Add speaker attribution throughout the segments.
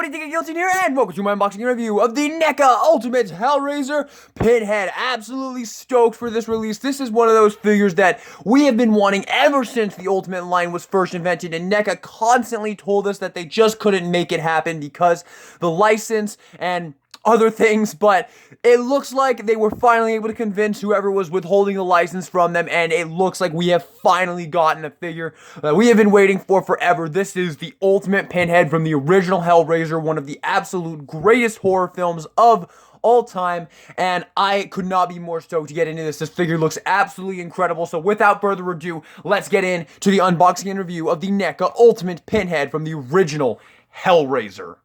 Speaker 1: everybody, Take a Guilty here, and welcome to my unboxing review of the NECA Ultimate Hellraiser Pinhead. Absolutely stoked for this release. This is one of those figures that we have been wanting ever since the Ultimate line was first invented, and NECA constantly told us that they just couldn't make it happen because the license and other things, but it looks like they were finally able to convince whoever was withholding the license from them, and it looks like we have finally gotten a figure that we have been waiting for forever. This is the Ultimate Pinhead from the original Hellraiser, one of the absolute greatest horror films of all time, and I could not be more stoked to get into this. This figure looks absolutely incredible, so without further ado, let's get into the unboxing and review of the NECA Ultimate Pinhead from the original Hellraiser.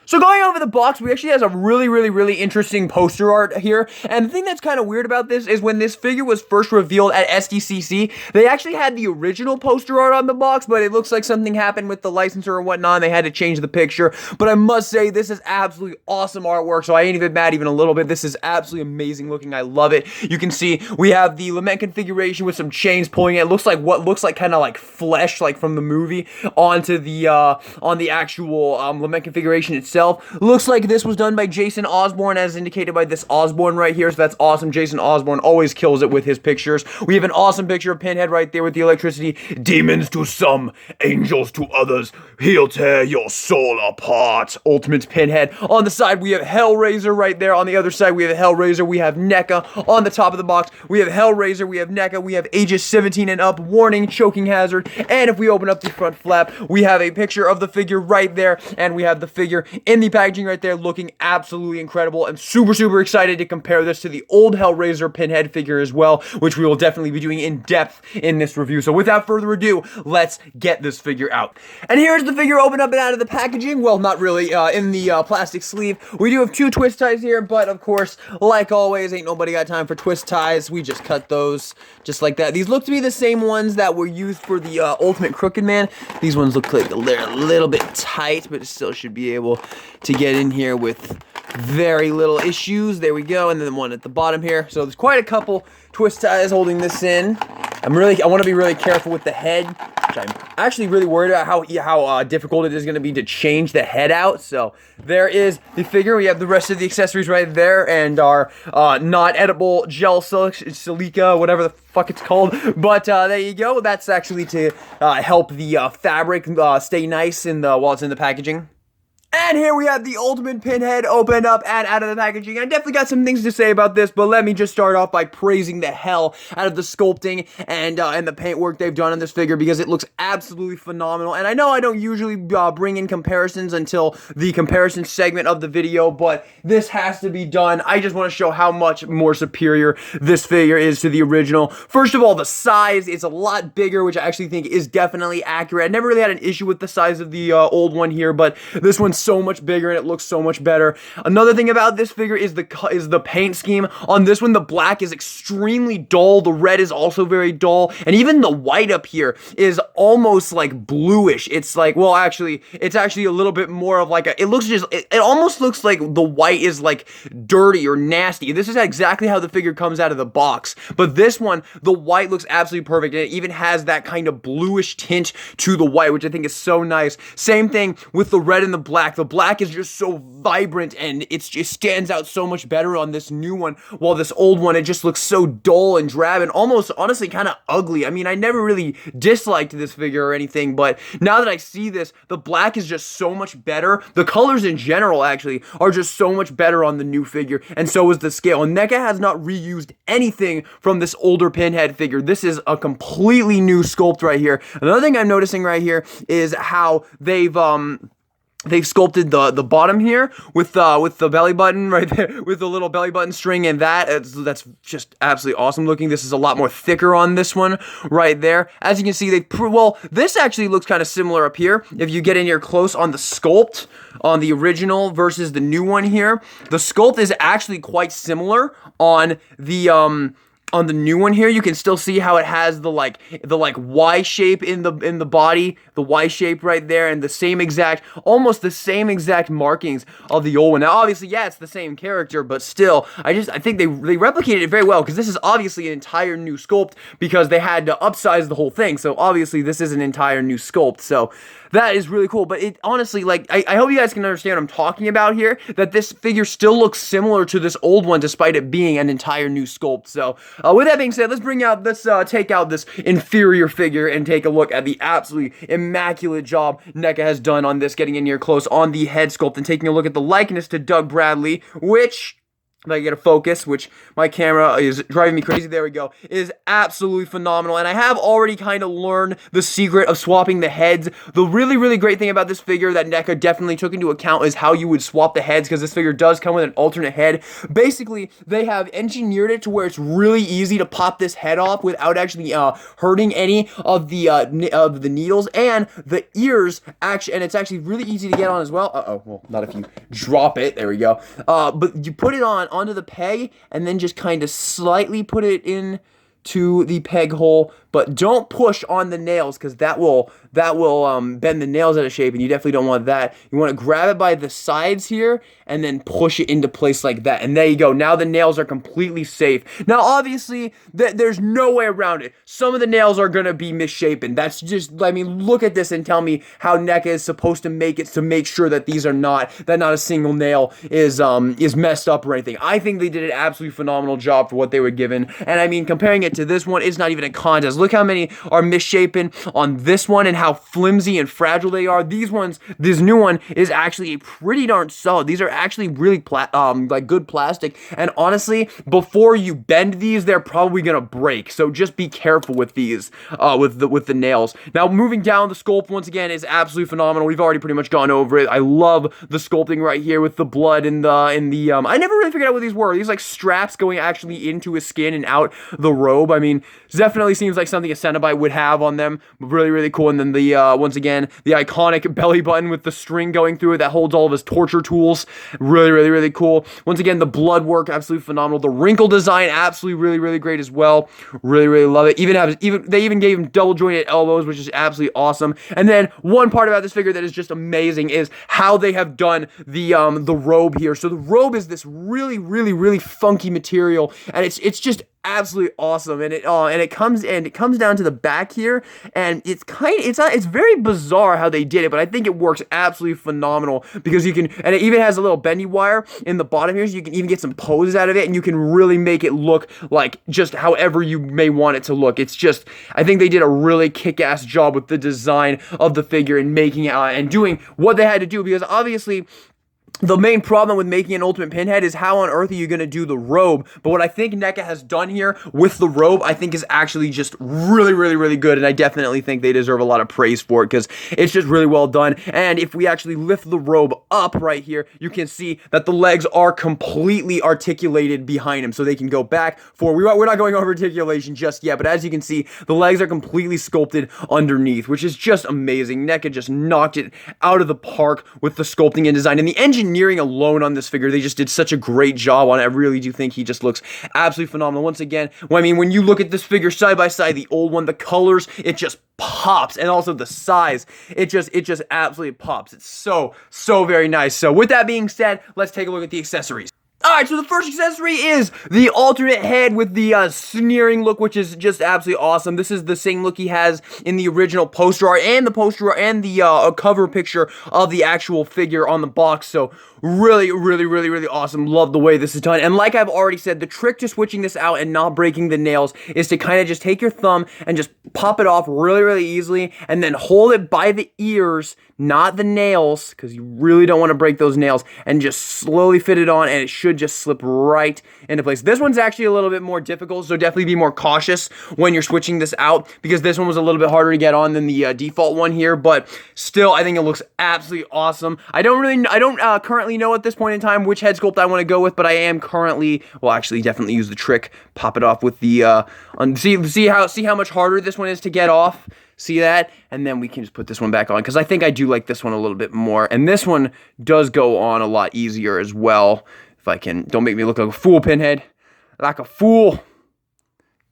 Speaker 1: So going over the box, we actually has a really interesting poster art here, and the thing that's kind of weird about this is when this figure was first revealed at SDCC, they actually had the original poster art on the box, but it looks like something happened with the licensor or whatnot, and they had to change the picture. But I must say, this is absolutely awesome artwork, so I ain't even mad even a little bit. This is absolutely amazing looking. I love it. You can see we have the Lament Configuration with some chains pulling it. It looks like what looks like kind of like flesh, like from the movie, onto the on the actual Lament Configuration itself. Looks like this was done by Jason Osborne, as indicated by this Osborne right here, so that's awesome. Jason Osborne always kills it with his pictures. We have an awesome picture of Pinhead right there with the electricity. Demons to some, angels to others, he'll tear your soul apart. Ultimate Pinhead. On the side, we have Hellraiser right there. On the other side, we have Hellraiser. We have NECA. On the top of the box, we have Hellraiser. We have NECA. We have ages 17 and up. Warning, choking hazard. And if we open up the front flap, we have a picture of the figure right there. And we have the figure in the packaging right there, looking absolutely incredible, and super excited to compare this to the old Hellraiser Pinhead figure as well, which we will definitely be doing in depth in this review. So without further ado, let's get this figure out. And here's the figure open up and out of the packaging. Well, not really, in the plastic sleeve. We do have two twist ties here, but of course, like always, ain't nobody got time for twist ties. We just cut those just like that. These look to be the same ones that were used for the Ultimate Crooked Man. These ones look like they're a little bit tight, but it still should be able to get in here with very little issues. There we go, and then the one at the bottom here. So there's quite a couple twist ties holding this in. I want to be really careful with the head, which I'm actually really worried about how difficult it is going to be to change the head out. So there is the figure. We have the rest of the accessories right there, and our not edible gel silica, whatever the fuck it's called. But there you go. That's actually to help the fabric stay nice while it's in the packaging. And here we have the Ultimate Pinhead opened up and out of the packaging. I definitely got some things to say about this, but let me just start off by praising the hell out of the sculpting and the paint work they've done on this figure, because it looks absolutely phenomenal. And I know I don't usually bring in comparisons until the comparison segment of the video, but this has to be done. I just want to show how much more superior this figure is to the original. First of all, the size is a lot bigger, which I actually think is definitely accurate. I never really had an issue with the size of the old one here, but this one's so much bigger and it looks so much better. Another thing about this figure is the paint scheme. On this one, the black is extremely dull. The red is also very dull, and even the white up here is almost like bluish. It's like, well, actually, it's actually a little bit more of like it almost looks like the white is like dirty or nasty. This is exactly how the figure comes out of the box. But this one, the white looks absolutely perfect, and it even has that kind of bluish tint to the white, which I think is so nice. Same thing with the red and the black. The black is just so vibrant, and it just stands out so much better on this new one, while this old one, it just looks so dull and drab and almost, honestly, kind of ugly. I mean, I never really disliked this figure or anything, but now that I see this, the black is just so much better. The colors in general, actually, are just so much better on the new figure, and so is the scale. And NECA has not reused anything from this older Pinhead figure. This is a completely new sculpt right here. Another thing I'm noticing right here is how they've sculpted the bottom here with the belly button right there, with the little belly button string, and that's just absolutely awesome looking. This is a lot more thicker on this one right there. As you can see, this actually looks kind of similar up here. If you get in here close on the sculpt on the original versus the new one here, the sculpt is actually quite similar on the on the new one here, you can still see how it has the like Y shape in the body, the Y shape right there, and the same exact, almost the same exact markings of the old one. Now, obviously, yeah, it's the same character, but still, I think they replicated it very well, because this is obviously an entire new sculpt, because they had to upsize the whole thing. So obviously, this is an entire new sculpt. So that is really cool. But it honestly, like, I hope you guys can understand what I'm talking about here, that this figure still looks similar to this old one, despite it being an entire new sculpt. So with that being said, let's take out this inferior figure and take a look at the absolutely immaculate job NECA has done on this, getting in here close on the head sculpt and taking a look at the likeness to Doug Bradley, which, if I get a focus, which my camera is driving me crazy, there we go, is absolutely phenomenal. And I have already kind of learned the secret of swapping the heads. The really, really great thing about this figure that NECA definitely took into account is how you would swap the heads, because this figure does come with an alternate head. Basically, they have engineered it to where it's really easy to pop this head off without actually hurting any of the needles, and the ears actually, and it's actually really easy to get on as well. Well, not if you drop it. There we go. But you put it onto the peg, and then just kind of slightly put it in to the peg hole, but don't push on the nails, because that will bend the nails out of shape, and you definitely don't want that. You want to grab it by the sides here and then push it into place like that, and there you go. Now the nails are completely safe. Now obviously there's no way around it. Some of the nails are gonna be misshapen. That's just, I mean, look at this and tell me how NECA is supposed to make it to make sure that these are not a single nail is messed up or anything. I think they did an absolutely phenomenal job for what they were given, and I mean, comparing it to this one, it's not even a contest. Look how many are misshapen on this one and how flimsy and fragile they are. This new one is actually pretty darn solid. These are actually really like good plastic, and honestly, before you bend these, they're probably gonna break. So just be careful with these, with the nails. Now moving down, the sculpt once again is absolutely phenomenal. We've already pretty much gone over it. I love the sculpting right here with the blood and I never really figured out what these were. These like straps going actually into his skin and out the robe. I mean, it definitely seems like something a Cenobite would have on them. Really, really cool. And then the once again, the iconic belly button with the string going through it that holds all of his torture tools. Really, really, really cool. Once again, the blood work, absolutely phenomenal. The wrinkle design, absolutely really, really great as well. Really, really love it. They even gave him double jointed elbows, which is absolutely awesome. And then one part about this figure that is just amazing is how they have done the robe here. So the robe is this really, really, really funky material, and it's just absolutely awesome. And it comes down to the back here, and it's very bizarre how they did it, but I think it works absolutely phenomenal, because you can, and it even has a little bendy wire in the bottom here, so you can even get some poses out of it, and you can really make it look like just however you may want it to look. It's just, I think they did a really kick-ass job with the design of the figure and making it and doing what they had to do, because obviously the main problem with making an Ultimate Pinhead is how on earth are you going to do the robe. But what I think NECA has done here with the robe, I think is actually just really, really, really good. And I definitely think they deserve a lot of praise for it, because it's just really well done. And if we actually lift the robe up right here, you can see that the legs are completely articulated behind him. So they can go back, forward. We're not going over articulation just yet, but as you can see, the legs are completely sculpted underneath, which is just amazing. NECA just knocked it out of the park with the sculpting and design. And the engineering alone on this figure, they just did such a great job on it. I really do think he just looks absolutely phenomenal. Once again, I mean, when you look at this figure side by side, the old one, the colors, it just pops, and also the size, it just absolutely pops. It's so very nice. So with that being said, let's take a look at the accessories. Alright, so the first accessory is the alternate head with the sneering look, which is just absolutely awesome. This is the same look he has in the original poster art and the cover picture of the actual figure on the box. So really, really, really, really awesome. Love the way this is done. And like I've already said, the trick to switching this out and not breaking the nails is to kind of just take your thumb and just pop it off really, really easily, and then hold it by the ears, not the nails, because you really don't want to break those nails, and just slowly fit it on, and it should just slip right into place. This one's actually a little bit more difficult, so definitely be more cautious when you're switching this out, because this one was a little bit harder to get on than the default one here, but still, I think it looks absolutely awesome. I don't currently know at this point in time which head sculpt I want to go with, but I am currently, well, actually definitely use the trick, pop it off with the, see how much harder this one is to get off. See that? And then we can just put this one back on, because I think I do like this one a little bit more. And this one does go on a lot easier as well. If I can, don't make me look like a fool, Pinhead. Like a fool.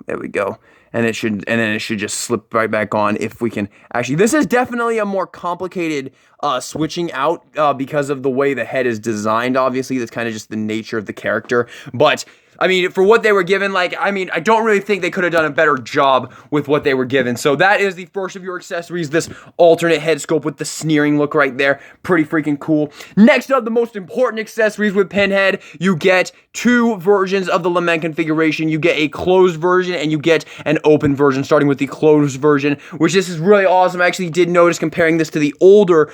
Speaker 1: There we go. And then it should just slip right back on if we can actually. This is definitely a more complicated switching out because of the way the head is designed. Obviously, that's kind of just the nature of the character. But I mean, for what they were given, like, I mean, I don't really think they could have done a better job with what they were given. So that is the first of your accessories, this alternate head sculpt with the sneering look right there. Pretty freaking cool. Next up, the most important accessories with Pinhead, you get 2 versions of the Lament Configuration. You get a closed version and you get an open version, starting with the closed version, which this is really awesome. I actually did notice comparing this to the older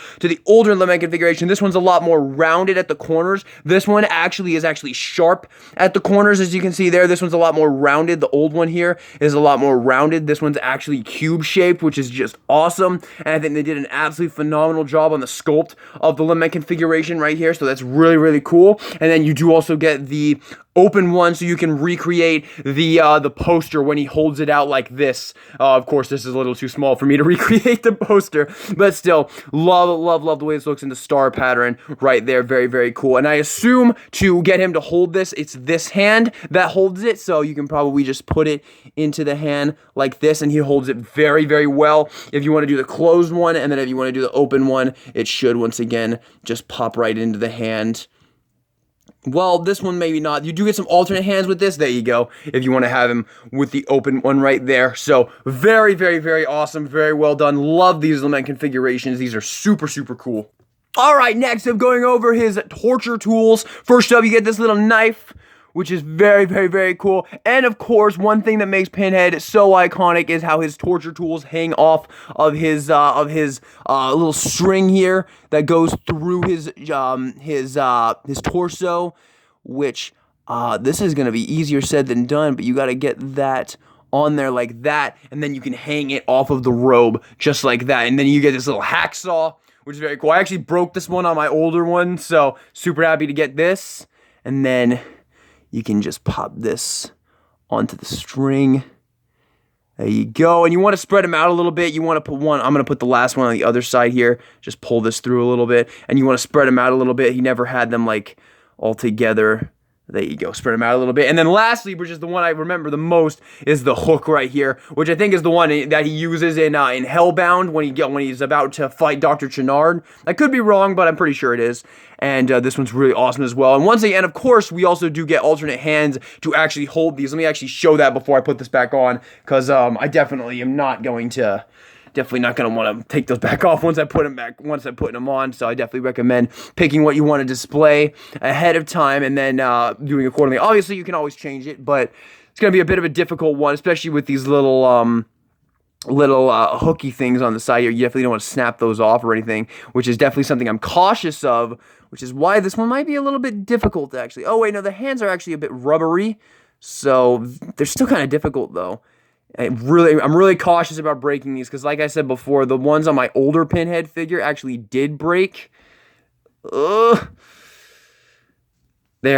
Speaker 1: Lament Configuration. This one's a lot more rounded at the corners. This one is actually sharp at the corners. As you can see there, this one's a lot more rounded. The old one here is a lot more rounded. This one's actually cube shaped, which is just awesome. And I think they did an absolutely phenomenal job on the sculpt of the Lament Configuration right here. So that's really, really cool. And then you do also get the open one, so you can recreate the poster when he holds it out like this. Of course, this is a little too small for me to recreate the poster, but still, love the way this looks in the star pattern right there. Very, very cool. And I assume to get him to hold this, it's this hand that holds it, so you can probably just put it into the hand like this, and he holds it very, very well. If you want to do the closed one, and then if you want to do the open one, it should, once again, just pop right into the hand. Well, this one maybe not. You do get some alternate hands with this. There you go. If you want to have him with the open one right there. So very, very, very awesome. Very well done. Love these Lament configurations. These are super, super cool. All right, next I'm going over his torture tools. First up, you get this little knife, which is very, very, very cool. And of course, one thing that makes Pinhead so iconic is how his torture tools hang off of his little string here that goes through his torso, which this is gonna be easier said than done, but you gotta get that on there like that, and then you can hang it off of the robe just like that, and then you get this little hacksaw, which is very cool. I actually broke this one on my older one, so super happy to get this. And then you can just pop this onto the string. There you go. And you want to spread them out a little bit. You want to put one, I'm going to put the last one on the other side here. Just pull this through a little bit. And you want to spread them out a little bit. He never had them like all together. There you go. Spread them out a little bit. And then lastly, which is the one I remember the most, is the hook right here, which I think is the one that he uses in Hellbound when he's about to fight Dr. Chenard. I could be wrong, but I'm pretty sure it is. And this one's really awesome as well. And once again, of course, we also do get alternate hands to actually hold these. Let me actually show that before I put this back on, because I definitely am not going to... Definitely not going to want to take those back off once I put them on. So I definitely recommend picking what you want to display ahead of time and then doing accordingly. Obviously, you can always change it, but it's going to be a bit of a difficult one, especially with these little hooky things on the side here. You definitely don't want to snap those off or anything, which is definitely something I'm cautious of, which is why this one might be a little bit difficult actually. Oh wait, no, the hands are actually a bit rubbery, so they're still kind of difficult though. I'm really cautious about breaking these, because like I said before, the ones on my older Pinhead figure actually did break. There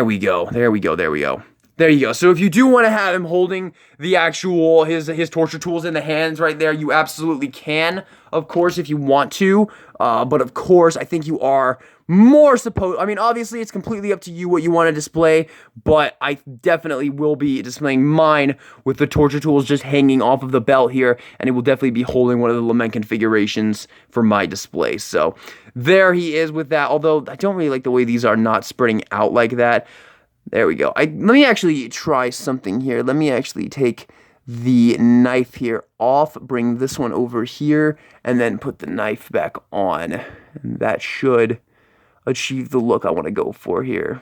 Speaker 1: we go. There you go. So if you do want to have him holding the actual, his torture tools in the hands right there, you absolutely can, of course, if you want to. But of course, I think you are more supposed, I mean, obviously, it's completely up to you what you want to display, but I definitely will be displaying mine with the torture tools just hanging off of the belt here, and it will definitely be holding one of the Lament configurations for my display. So there he is with that, although I don't really like the way these are not spreading out like that. There we go. Let me actually try something here. Let me actually take the knife here off, bring this one over here, and then put the knife back on. And that should achieve the look I want to go for here.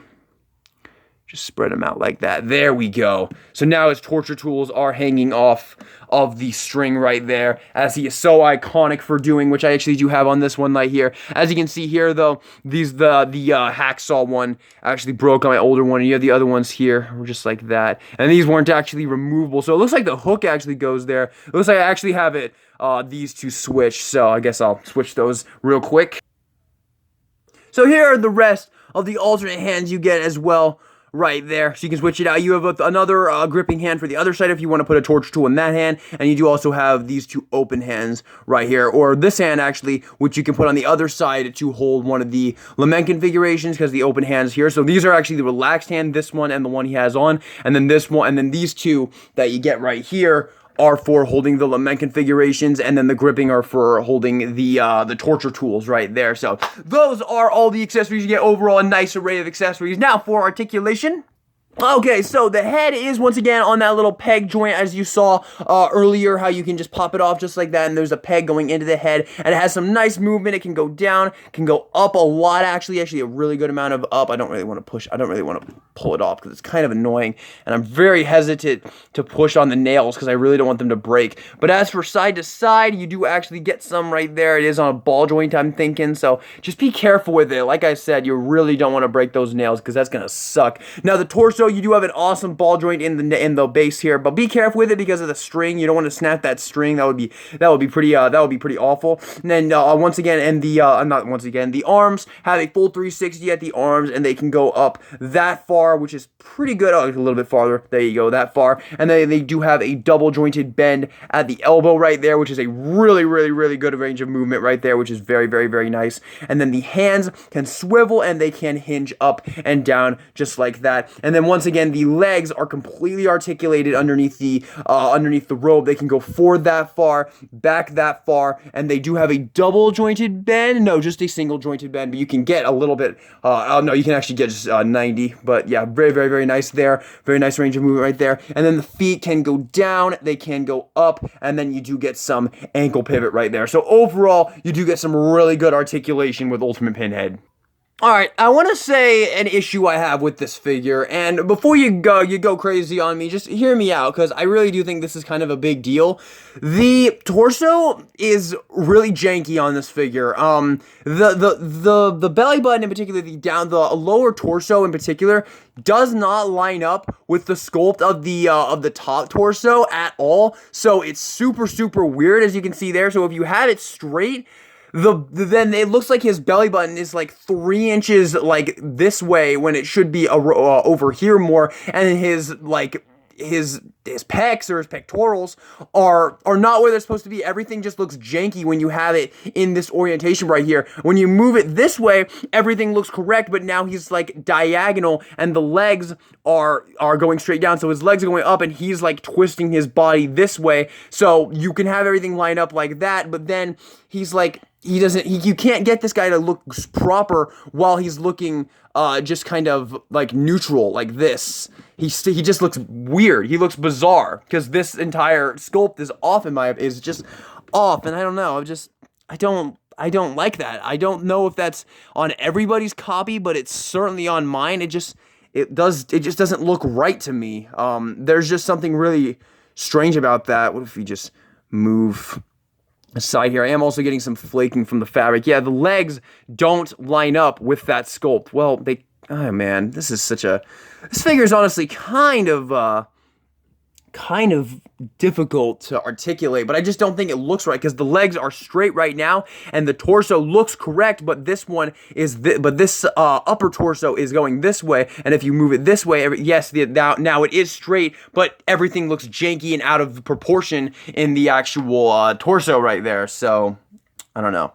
Speaker 1: Just spread them out like that. There we go. So now his torture tools are hanging off of the string right there, as he is so iconic for doing, which I actually do have on this one right here. As you can see here, though, the hacksaw one actually broke on my older one, and you have the other ones here, were just like that. And these weren't actually removable, so it looks like the hook actually goes there. It looks like I actually have it, these two switched, so I guess I'll switch those real quick. So here are the rest of the alternate hands you get as well right there, so you can switch it out. You have another gripping hand for the other side if you want to put a torch tool in that hand, and you do also have these two open hands right here, or this hand actually, which you can put on the other side to hold one of the Lament configurations, because the open hands here. So these are actually the relaxed hand, this one and the one he has on, and then this one, and then these two that you get right here are for holding the Lament configurations, and then the gripping are for holding the torture tools right there. So those are all the accessories. You get overall a nice array of accessories. Now for articulation. Okay, so the head is once again on that little peg joint, as you saw earlier, how you can just pop it off just like that, and there's a peg going into the head, and it has some nice movement. It can go down, can go up a lot, actually a really good amount of up. I don't really want to pull it off because it's kind of annoying, and I'm very hesitant to push on the nails because I really don't want them to break. But as for side to side, you do actually get some right there. It is on a ball joint, I'm thinking, so just be careful with it. Like I said, you really don't want to break those nails because that's gonna suck. Now the torso, you do have an awesome ball joint in the base here, but be careful with it because of the string. You don't want to snap that string. That would be pretty awful. And then once again, and the arms have a full 360 at the arms, and they can go up that far, which is pretty good. Oh, a little bit farther. There you go, that far. And then they do have a double jointed bend at the elbow right there, which is a really good range of movement right there, which is very nice. And then the hands can swivel and they can hinge up and down just like that. And then once again, the legs are completely articulated underneath the robe. They can go forward that far, back that far, and they do have a double jointed bend. No, just a single jointed bend, but you can get a little bit. No, you can actually get just 90. But yeah, very nice there. Very nice range of movement right there. And then the feet can go down, they can go up, and then you do get some ankle pivot right there. So overall, you do get some really good articulation with Ultimate Pinhead. Alright, I want to say an issue I have with this figure, and before you go crazy on me, just hear me out, because I really do think this is kind of a big deal. The torso is really janky on this figure. The belly button in particular, the lower torso in particular, does not line up with the sculpt of the top torso at all, so it's super weird, as you can see there. So if you have it straight, then it looks like his belly button is like 3 inches like this way when it should be over here more, and his pecs or his pectorals are not where they're supposed to be. Everything just looks janky when you have it in this orientation right here. When you move it this way, everything looks correct, but now he's like diagonal and the legs are going straight down. So his legs are going up and he's like twisting his body this way. So you can have everything lined up like that, but then he's like, you can't get this guy to look proper while he's looking just kind of like neutral like this. He just looks weird. He looks bizarre because this entire sculpt is just off, and I don't know. I don't like that. I don't know if that's on everybody's copy, but it's certainly on mine. It just doesn't look right to me. There's just something really strange about that. What if we just move aside here? I am also getting some flaking from the fabric. Yeah, the legs don't line up with that sculpt. Well, oh man, this figure is honestly kind of difficult to articulate, but I just don't think it looks right because the legs are straight right now and the torso looks correct, but this upper torso is going this way, and if you move it this way, now it is straight, but everything looks janky and out of proportion in the actual torso right there. So I don't know.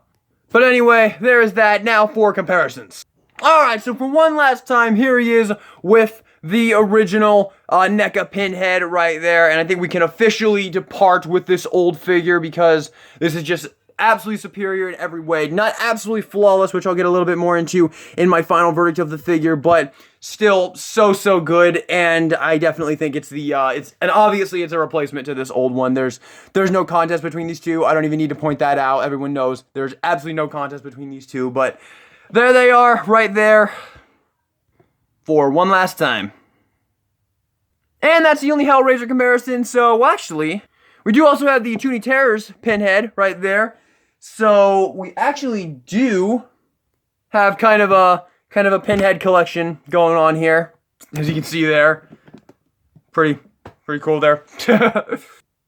Speaker 1: But anyway, there is that. Now for comparisons. Alright, so for one last time, here he is with the original NECA Pinhead right there, and I think we can officially depart with this old figure because this is just absolutely superior in every way. Not absolutely flawless, which I'll get a little bit more into in my final verdict of the figure, but still so good, and I definitely think and obviously it's a replacement to this old one. There's no contest between these two. I don't even need to point that out. Everyone knows there's absolutely no contest between these two, but there they are, right there, for one last time. And that's the only Hellraiser comparison, so actually, we do also have the Toony Terrors Pinhead right there. So, we actually do have kind of a Pinhead collection going on here, as you can see there. Pretty cool there.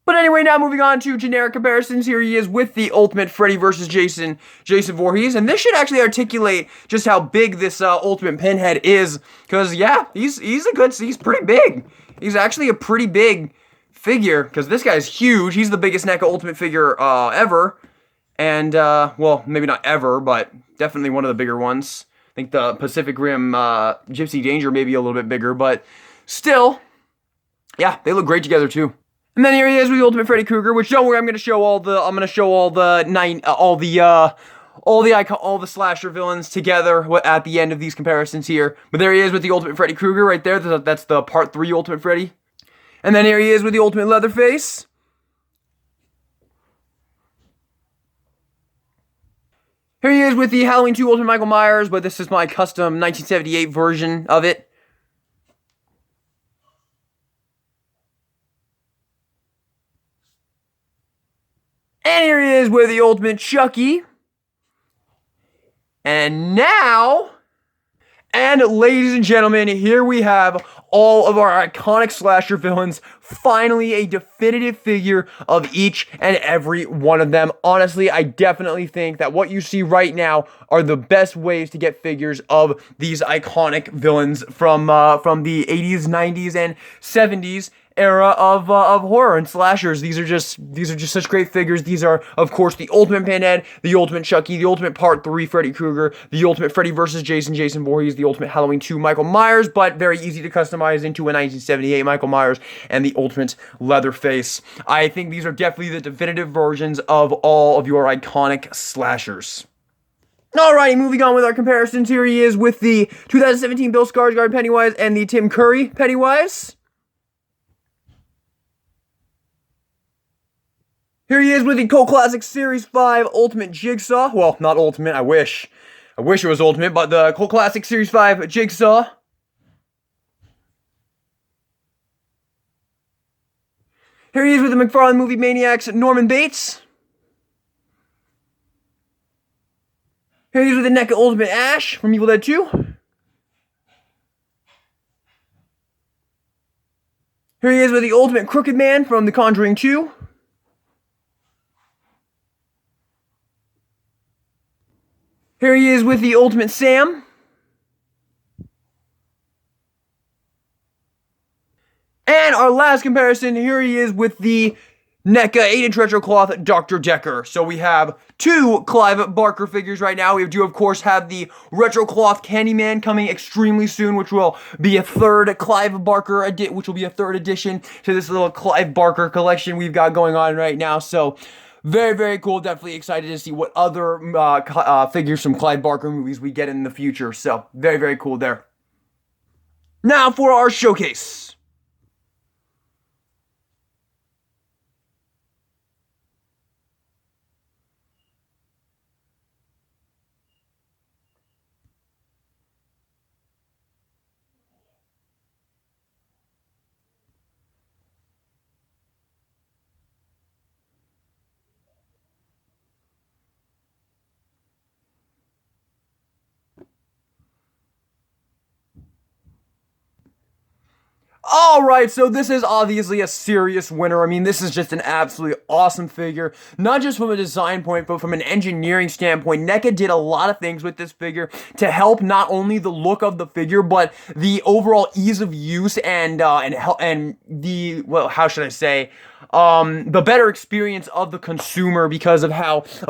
Speaker 1: But anyway, now moving on to generic comparisons. Here he is with the Ultimate Freddy versus Jason Voorhees, and this should actually articulate just how big this Ultimate Pinhead is. Because yeah, he's pretty big. He's actually a pretty big figure. Because this guy's huge. He's the biggest NECA Ultimate figure ever, and well, maybe not ever, but definitely one of the bigger ones. I think the Pacific Rim Gypsy Danger may be a little bit bigger, but still, yeah, they look great together too. And then here he is with the Ultimate Freddy Krueger, which don't worry, I'm gonna show all the slasher villains together at the end of these comparisons here. But there he is with the Ultimate Freddy Krueger right there. That's the Part 3 Ultimate Freddy. And then here he is with the Ultimate Leatherface. Here he is with the Halloween 2 Ultimate Michael Myers, but this is my custom 1978 version of it. And here he is with the Ultimate Chucky. And now, and ladies and gentlemen, here we have all of our iconic slasher villains. Finally, a definitive figure of each and every one of them. Honestly, I definitely think that what you see right now are the best ways to get figures of these iconic villains from the 80s, 90s, and 70s era of horror and slashers. These are just such great figures. These are, of course, the Ultimate Pinhead, the Ultimate Chucky, the Ultimate Part 3 Freddy Krueger, the Ultimate Freddy vs. Jason Voorhees, the Ultimate Halloween 2 Michael Myers, but very easy to customize into a 1978 Michael Myers, and the Ultimate Leatherface. I think these are definitely the definitive versions of all of your iconic slashers. Alrighty, moving on with our comparisons. Here he is with the 2017 Bill Skarsgård Pennywise and the Tim Curry Pennywise. Here he is with the Cult Classic Series 5 Ultimate Jigsaw. Well, not Ultimate, I wish. I wish it was Ultimate, but the Cult Classic Series 5 Jigsaw. Here he is with the McFarlane Movie Maniacs Norman Bates. Here he is with the NECA Ultimate Ash from Evil Dead 2. Here he is with the Ultimate Crooked Man from The Conjuring 2. Here he is with the Ultimate Sam. And our last comparison, here he is with the NECA 8-inch retro cloth Dr. Decker. So we have two Clive Barker figures right now. We do, of course, have the retro cloth Candyman coming extremely soon, which will be a third Clive Barker addition to this little Clive Barker collection we've got going on right now. So very, very cool. Definitely excited to see what other figures from Clive Barker movies we get in the future. So very, very cool there. Now for our showcase. Alright, so this is obviously a serious winner. I mean, this is just an absolutely awesome figure. Not just from a design point, but from an engineering standpoint. NECA did a lot of things with this figure to help not only the look of the figure, but the overall ease of use and the, well, how should I say, the better experience of the consumer because of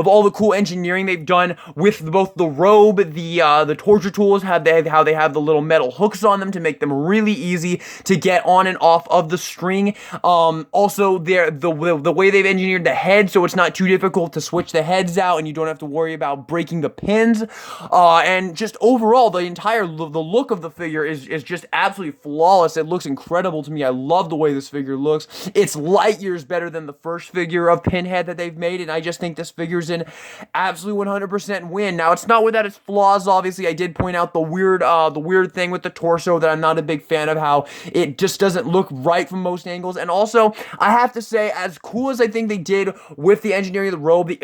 Speaker 1: all the cool engineering they've done with both the Robe, the torture tools, how they have the little metal hooks on them to make them really easy to get on and off of the string. Also, the way they've engineered the head, so it's not too difficult to switch the heads out, and you don't have to worry about breaking the pins. And just overall, the look of the figure is just absolutely flawless. It looks incredible to me. I love the way this figure looks. It's light years better than the first figure of Pinhead that they've made, and I just think this figure's an absolute 100% win. Now, it's not without its flaws. Obviously, I did point out the weird thing with the torso that I'm not a big fan of, how it just doesn't look right from most angles. And also, I have to say, as cool as I think they did with the engineering of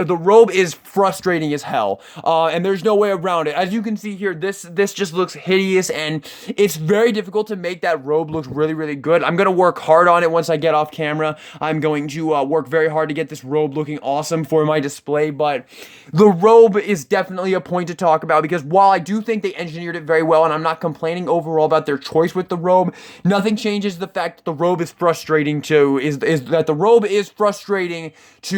Speaker 1: the Robe is frustrating as hell, and there's no way around it. As you can see here, this just looks hideous, and it's very difficult to make that Robe look really, really good. I'm gonna work hard on it once I get off camera. I'm I'm going to work very hard to get this robe looking awesome for my display, but the robe is definitely a point to talk about, because while I do think they engineered it very well, and I'm not complaining overall about their choice with the robe, nothing changes the fact that the robe is frustrating to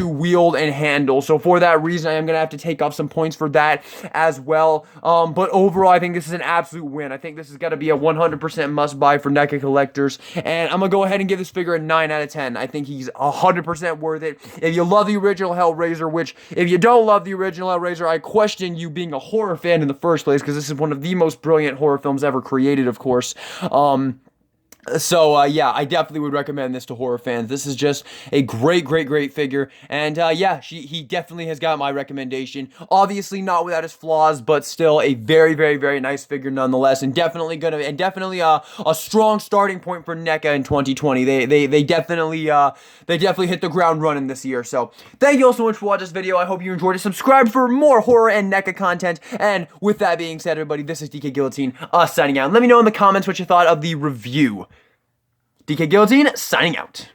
Speaker 1: wield and handle. So for that reason, I am going to have to take off some points for that as well. But overall, I think this is an absolute win. I think this has got to be a 100% must buy for NECA collectors, and I'm going to go ahead and give this figure a 9 out of 10. I think he's 100% worth it. If you love the original Hellraiser, which if you don't love the original Hellraiser, I question you being a horror fan in the first place, because this is one of the most brilliant horror films ever created, of course. Yeah, I definitely would recommend this to horror fans. This is just a great figure, and yeah, he definitely has got my recommendation. Obviously not without his flaws, but still a very nice figure nonetheless, and definitely a strong starting point for NECA in 2020. They definitely hit the ground running this year. So thank you all so much for watching this video. I hope you enjoyed it. Subscribe for more horror and NECA content. And with that being said, everybody, this is DK Guillotine signing out. Let me know in the comments what you thought of the review. DK Guillotine, signing out.